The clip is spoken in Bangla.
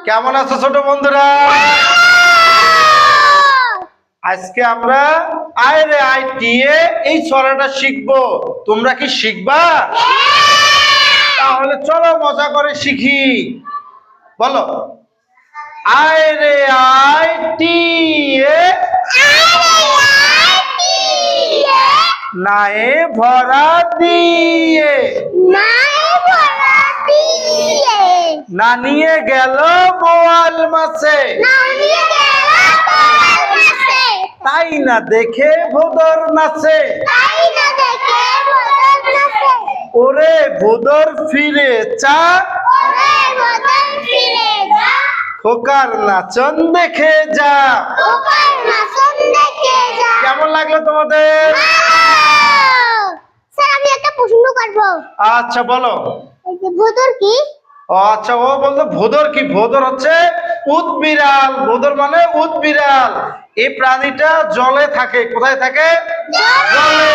কেমন আছো ছোট বন্ধুরা? আজকে আমরা আয় রে আয় দিয়ে এই ছড়াটা শিখবো। তোমরা কি শিখবা? তাহলে চলো মজা করে শিখি। বলো, আয় রে আয় টিয়ে নায়ে ভরা দিয়ে না নিয়ে গেল বোয়াল মাছে, তাই না দেখে ভোদর নাচে। ওরে ভোদর ফিরে চা, খোকার নাচন দেখে যা। কেমন লাগলো তোমাদের? স্যার আমি একটা প্রশ্ন করব। আচ্ছা বলো। এই যে ভোদর কি? আচ্ছা ও বলতো ভোদর কি? ভোদর হচ্ছে উদবিড়াল। ভোদর মানে উদবিড়াল। এই প্রাণীটা জলে থাকে। কোথায় থাকে? জলে।